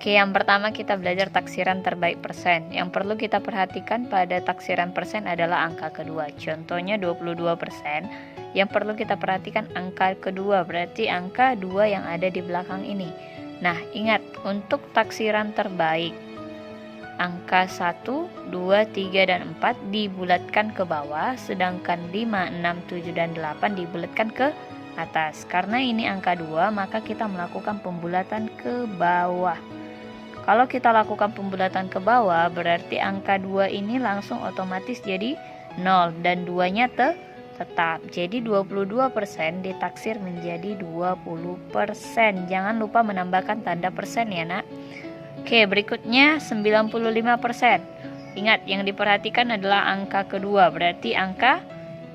Oke, yang pertama kita belajar taksiran terbaik persen. Yang perlu kita perhatikan pada taksiran persen adalah angka kedua. Contohnya 22%. Yang perlu kita perhatikan angka kedua, berarti angka 2 yang ada di belakang ini. Nah, ingat, untuk taksiran terbaik, angka 1, 2, 3, dan 4 dibulatkan ke bawah, sedangkan 5, 6, 7, dan 8 dibulatkan ke atas. Karena ini angka 2, maka kita melakukan pembulatan ke bawah. Kalau kita lakukan pembulatan ke bawah, berarti angka 2 ini langsung otomatis jadi 0 dan 2-nya tetap. Jadi 22% ditaksir menjadi 20%. Jangan lupa menambahkan tanda persen ya, Nak. Oke, berikutnya 95%. Ingat, yang diperhatikan adalah angka kedua, berarti angka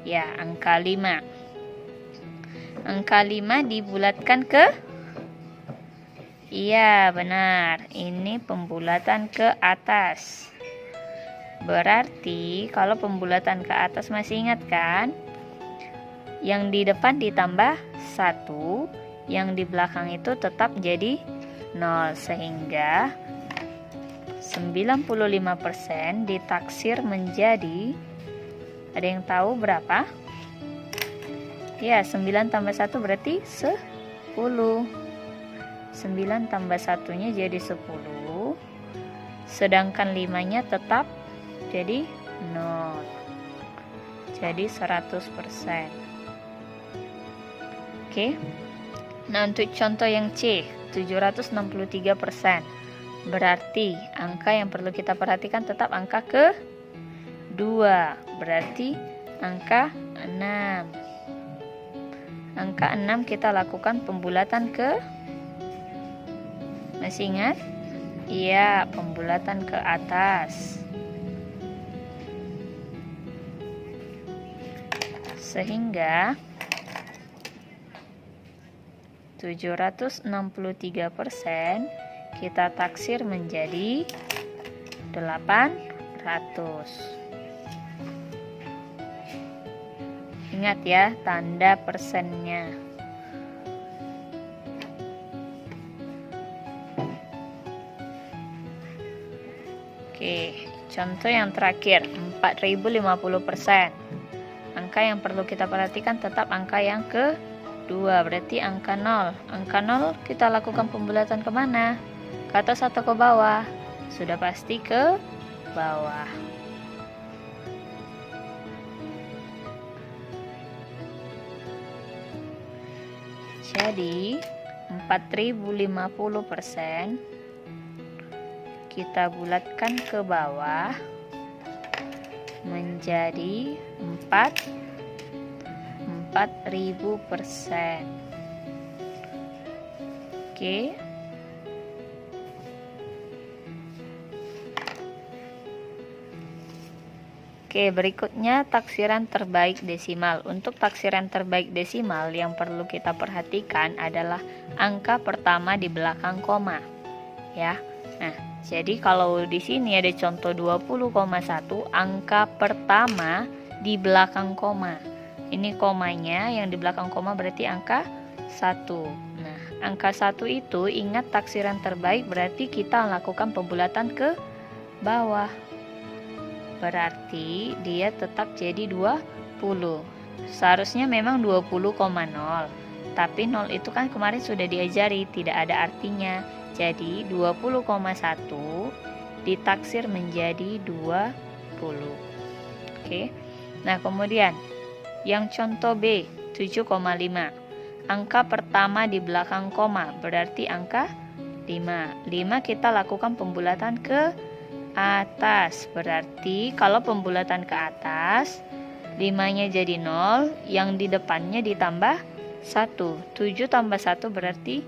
5. Angka 5 dibulatkan ke, iya benar, ini pembulatan ke atas. Berarti kalau pembulatan ke atas masih ingat kan? Yang di depan ditambah 1, yang di belakang itu tetap jadi 0, sehingga 95% ditaksir menjadi, ada yang tahu berapa? Ya, 9 tambah 1 berarti 10. 9 tambah 1-nya jadi 10, sedangkan 5-nya tetap jadi 0, jadi 100%. Oke. Nah, untuk contoh yang C, 763%, berarti angka yang perlu kita perhatikan tetap angka kedua, berarti angka 6. Angka 6 kita lakukan pembulatan ke, masih ingat? Iya, pembulatan ke atas. Sehingga 763% kita taksir menjadi 800. Ingat ya, tanda persennya. Oke, contoh yang terakhir, 4050%. Angka yang perlu kita perhatikan tetap angka yang kedua, berarti angka 0. Angka 0 kita lakukan pembulatan kemana? Ke atas atau ke bawah? Sudah pasti ke bawah. Jadi 4050% kita bulatkan ke bawah menjadi 4000%. Oke. Oke, berikutnya taksiran terbaik desimal. Untuk taksiran terbaik desimal yang perlu kita perhatikan adalah angka pertama di belakang koma. Ya. Nah, jadi kalau di sini ada contoh 20,1, angka pertama di belakang koma. Ini komanya, yang di belakang koma berarti angka 1. Nah, angka 1 itu ingat taksiran terbaik, berarti kita lakukan pembulatan ke bawah. Berarti dia tetap jadi 20. Seharusnya memang 20,0. Tapi 0 itu kan kemarin sudah diajari, tidak ada artinya. Jadi 20,1 ditaksir menjadi 20. Oke. Nah, kemudian yang contoh B, 7,5. Angka pertama di belakang koma berarti angka 5. 5 kita lakukan pembulatan ke atas. Berarti kalau pembulatan ke atas, 5-nya jadi 0, yang di depannya ditambah 1. 7 tambah 1 berarti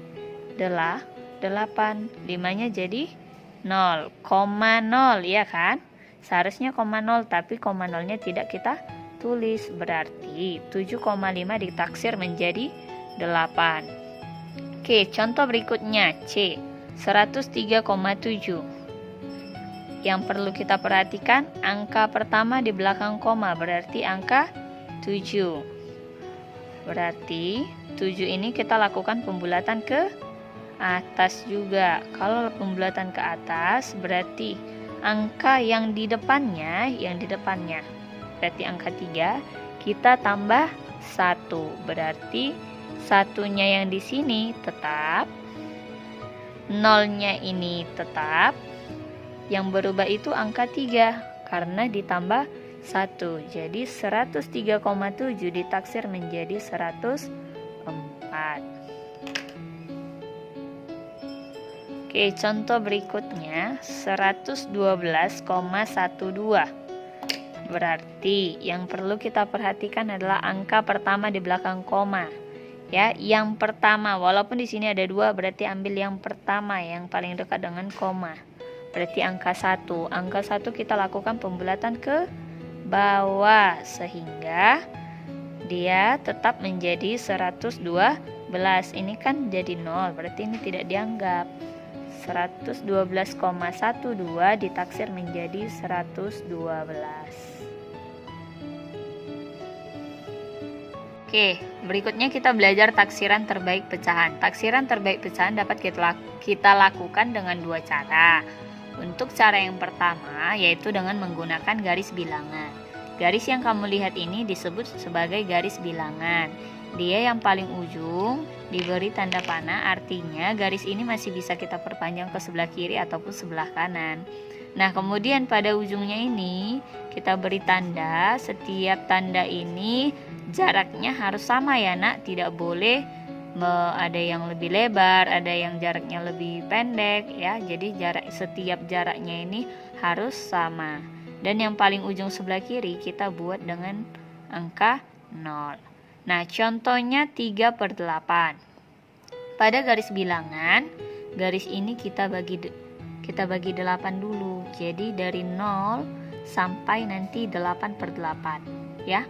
8. 5-nya jadi 0,0 ya kan? Seharusnya 0, tapi 0-nya tidak kita tulis. Berarti 7,5 ditaksir menjadi 8. Oke, contoh berikutnya C, 103,7. Yang perlu kita perhatikan, angka pertama di belakang koma berarti angka 7. Berarti 7 ini kita lakukan pembulatan ke atas juga. Kalau pembulatan ke atas berarti angka yang di depannya berarti angka 3, kita tambah 1. Berarti satunya yang di sini tetap, nolnya ini tetap. Yang berubah itu angka 3 karena ditambah 1. Jadi 103,7 ditaksir menjadi 104. Oke, contoh berikutnya 112,12. Berarti yang perlu kita perhatikan adalah angka pertama di belakang koma. Ya, yang pertama, walaupun di sini ada 2, berarti ambil yang pertama yang paling dekat dengan koma. Berarti angka 1. Angka 1 kita lakukan pembulatan ke bawah sehingga dia tetap menjadi 112. Ini kan jadi 0, berarti ini tidak dianggap. 112,12 ditaksir menjadi 112. Oke, berikutnya kita belajar taksiran terbaik pecahan. Taksiran terbaik pecahan dapat kita lakukan dengan 2 cara. Untuk cara yang pertama yaitu dengan menggunakan garis bilangan. Garis yang kamu lihat ini disebut sebagai garis bilangan. Dia yang paling ujung diberi tanda panah, artinya garis ini masih bisa kita perpanjang ke sebelah kiri ataupun sebelah kanan. Nah, kemudian pada ujungnya ini kita beri tanda. Setiap tanda ini jaraknya harus sama ya nak, tidak boleh ada yang lebih lebar, ada yang jaraknya lebih pendek ya. Jadi setiap jaraknya ini harus sama. Dan yang paling ujung sebelah kiri kita buat dengan angka 0. Nah, contohnya 3/8. Pada garis bilangan, garis ini kita bagi 8 dulu. Jadi dari 0 sampai nanti 8/8 ya.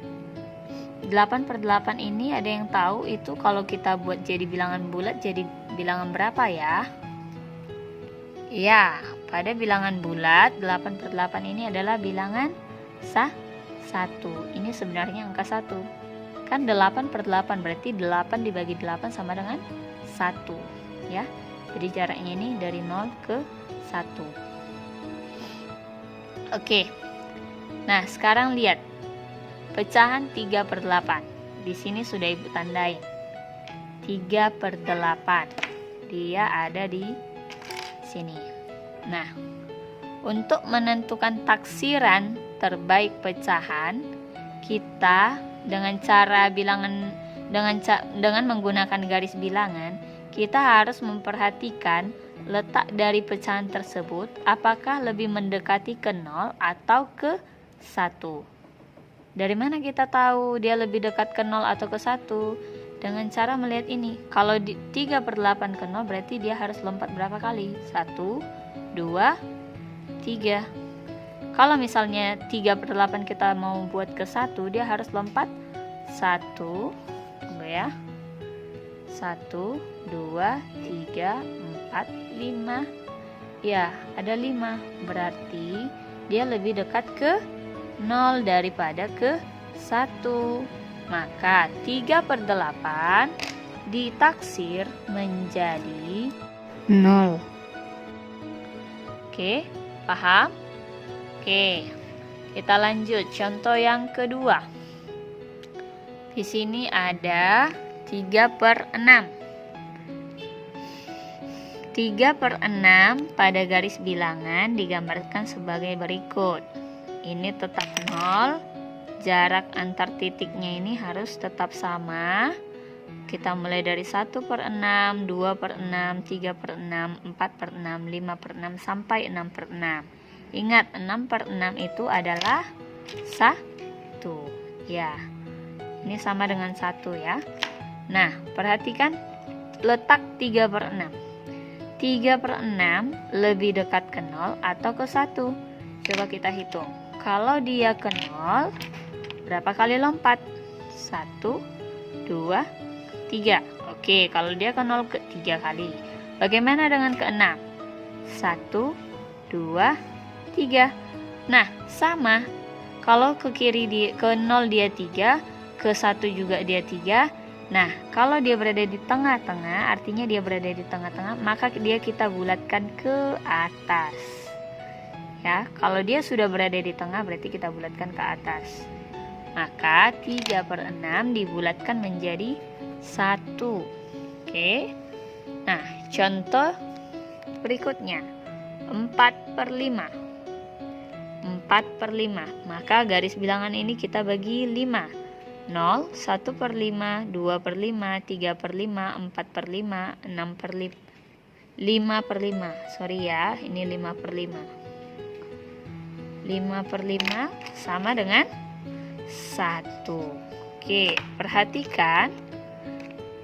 8/8 ini ada yang tahu itu kalau kita buat jadi bilangan bulat jadi bilangan berapa ya? Ya, pada bilangan bulat 8/8 ini adalah bilangan 1. Ini sebenarnya angka 1. Kan 8/8 berarti 8 dibagi 8 sama dengan 1 ya. Jadi jaraknya ini dari 0 ke 1. Oke. Nah, sekarang lihat pecahan 3/8. Di sini sudah Ibu tandain. 3/8. Dia ada di sini. Nah, untuk menentukan taksiran terbaik pecahan, kita dengan menggunakan garis bilangan, kita harus memperhatikan letak dari pecahan tersebut apakah lebih mendekati ke 0 atau ke 1. Dari mana kita tahu dia lebih dekat ke 0 atau ke 1? Dengan cara melihat ini. Kalau 3/8 ke 0 berarti dia harus lompat berapa kali? 1, 2, 3. Kalau misalnya 3/8 kita mau buat ke 1, dia harus lompat 1, tunggu ya. 1, 2, 3, 4, 5. Ya, ada 5. Berarti dia lebih dekat ke 0 daripada ke 1. Maka 3/8 ditaksir menjadi 0. Oke, paham? Oke, kita lanjut contoh yang kedua. Di sini ada 3/6. 3/6 pada garis bilangan digambarkan sebagai berikut. Ini tetap 0, jarak antar titiknya ini harus tetap sama. Kita mulai dari 1/6, 2/6, 3/6, 4/6, 5/6 sampai 6/6. Ingat 6/6 itu adalah 1 ya. Ini sama dengan 1 ya. Nah, perhatikan letak 3/6. 3/6 lebih dekat ke 0 atau ke 1? Coba kita hitung. Kalau dia ke 0, berapa kali lompat? 1, 2, 3. Oke, kalau dia ke 0 ke 3 kali. Bagaimana dengan ke 6? 1, 2, 3. Nah, sama. Kalau ke kiri ke 0 dia 3, ke 1 juga dia 3, Nah, kalau dia berada di tengah-tengah, artinya dia berada di tengah-tengah, maka dia kita bulatkan ke atas. Ya, kalau dia sudah berada di tengah, berarti kita bulatkan ke atas. Maka 3/6 dibulatkan menjadi 1. Oke. Nah, contoh berikutnya 4/5. 4/5. Maka garis bilangan ini kita bagi 5. 0, 1/5, 2/5, 3/5, 4/5, 6/5, 5/5. Sorry ya, ini 5/5. 5/5 sama dengan 1. Oke, perhatikan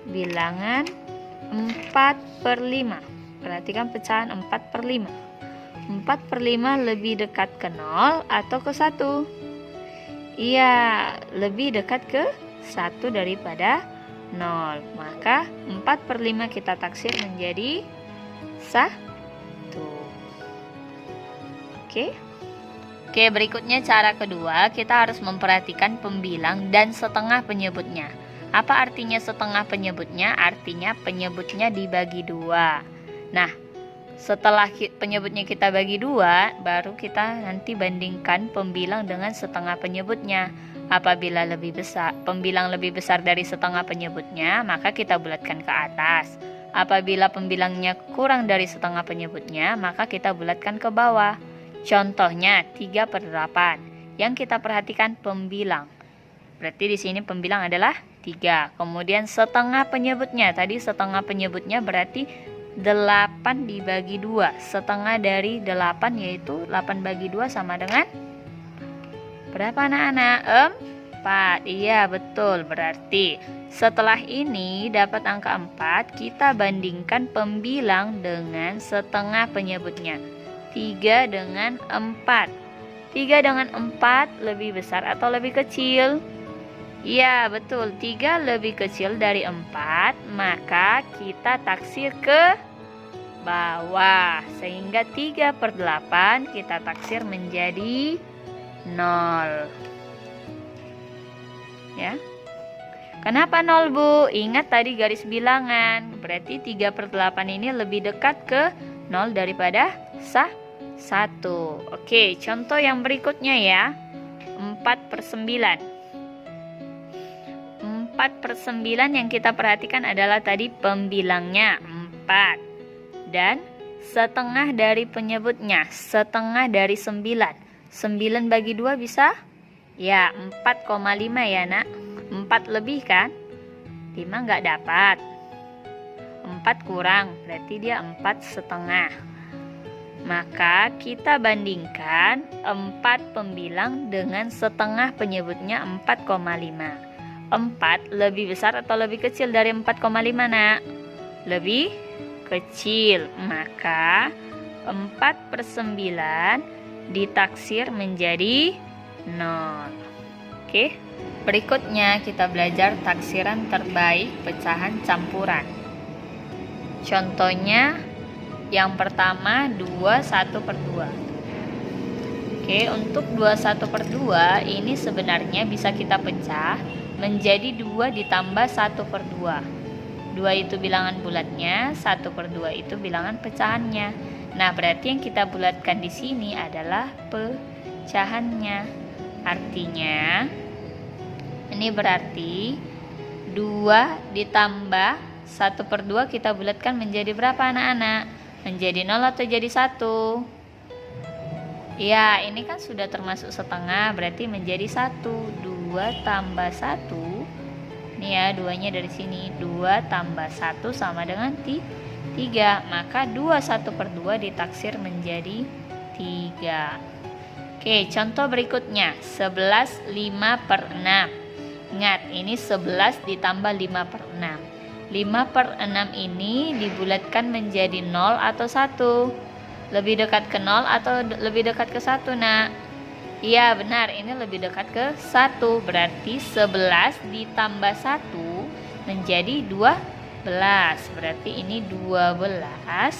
bilangan 4/5. Perhatikan pecahan 4/5. 4/5 lebih dekat ke 0 atau ke 1? Iya, lebih dekat ke 1 daripada 0. Maka 4/5 kita taksir menjadi 1. Oke. Oke, berikutnya cara kedua, kita harus memperhatikan pembilang dan setengah penyebutnya. Apa artinya setengah penyebutnya? Artinya penyebutnya dibagi 2. Nah, setelah penyebutnya kita bagi 2, baru kita nanti bandingkan pembilang dengan setengah penyebutnya. Apabila pembilang lebih besar dari setengah penyebutnya, maka kita bulatkan ke atas. Apabila pembilangnya kurang dari setengah penyebutnya, maka kita bulatkan ke bawah. Contohnya 3/8. Yang kita perhatikan pembilang. Berarti di sini pembilang adalah 3. Kemudian setengah penyebutnya. Tadi setengah penyebutnya berarti 8 dibagi 2. Setengah dari 8 yaitu 8 bagi 2 sama dengan berapa anak-anak? 4. Iya, betul. Berarti setelah ini dapat angka 4, kita bandingkan pembilang dengan setengah penyebutnya. 3 dengan 4. 3 dengan 4 lebih besar atau lebih kecil? Iya, betul. 3 lebih kecil dari 4, maka kita taksir ke bawah. Sehingga 3/8 kita taksir menjadi 0. Ya. Kenapa 0, Bu? Ingat tadi garis bilangan. Berarti 3/8 ini lebih dekat ke 0 daripada 1. Oke, contoh yang berikutnya ya. 4/9. 4/9 yang kita perhatikan adalah tadi pembilangnya 4 dan setengah dari penyebutnya, setengah dari 9. 9 bagi 2 bisa? Ya, 4,5 ya nak. 4 lebih kan? 5 nggak dapat. 4 kurang, berarti dia 4,5. Maka kita bandingkan 4 pembilang dengan setengah penyebutnya 4,5. 4 lebih besar atau lebih kecil dari 4,5 nak? Lebih kecil. Maka 4/9 ditaksir menjadi 0. Oke. Berikutnya kita belajar taksiran terbaik pecahan campuran. Contohnya yang pertama 21/2. Oke, untuk 21/2 ini sebenarnya bisa kita pecah menjadi 2 ditambah 1/2. 2 itu bilangan bulatnya, 1/2 itu bilangan pecahannya. Nah, berarti yang kita bulatkan di sini adalah pecahannya. Artinya, ini berarti 2 ditambah 1/2 kita bulatkan menjadi berapa anak-anak? Menjadi 0 atau jadi 1? Ya, ini kan sudah termasuk setengah, berarti menjadi 1. 2 tambah 1. Ini ya, 2-nya dari sini. 2 tambah 1 sama dengan 3. Maka 21/2 ditaksir menjadi 3. Oke, contoh berikutnya 11 5/6. Ingat, ini 11 ditambah 5/6. 5/6 ini dibulatkan menjadi 0 atau 1? Lebih dekat ke 0 atau lebih dekat ke 1 nak? Iya benar, ini lebih dekat ke 1. Berarti 11 ditambah 1 menjadi 12. Berarti ini 12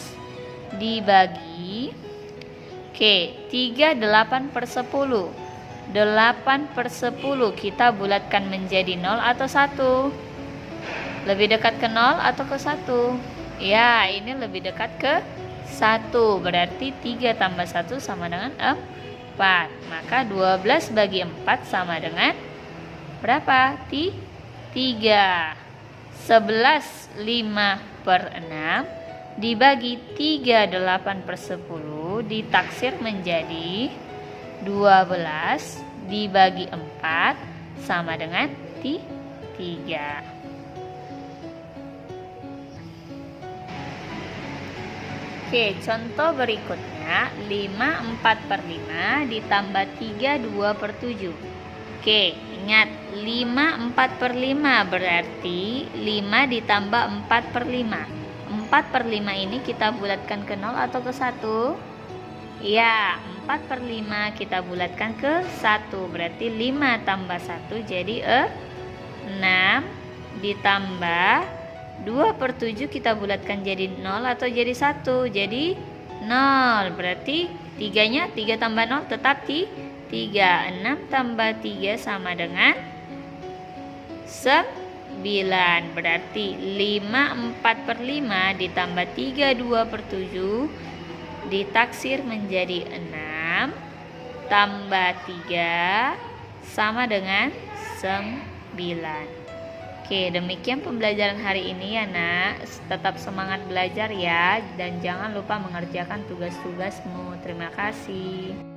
dibagi 3 8/10. 8/10 kita bulatkan menjadi 0 atau 1? Lebih dekat ke 0 atau ke 1? Ya, ini lebih dekat ke 1. Berarti 3 tambah 1 sama dengan 4. Maka 12 bagi 4 sama dengan berapa? 3. 11 5 per 6 dibagi 3 8 per 10 ditaksir menjadi 12 dibagi 4 sama dengan 3. Oke, contoh berikutnya 5 4 per 5 ditambah 3 2 per 7. Oke, ingat 5 4 per 5 berarti 5 ditambah 4 per 5. 4 per 5 ini kita bulatkan ke 0 atau ke 1? Ya, 4 per 5 kita bulatkan ke 1. Berarti 5 tambah 1 jadi 6 ditambah 2 per 7 kita bulatkan jadi 0 atau jadi 1. Jadi 0. Berarti 3 tambah 0 tetap 3. 6 tambah 3 sama dengan 9. Berarti 5 4 per 5 ditambah 3 2 per 7 ditaksir menjadi 6 tambah 3 sama dengan 9. Oke, demikian pembelajaran hari ini ya nak. Tetap semangat belajar ya, dan jangan lupa mengerjakan tugas-tugasmu. Terima kasih.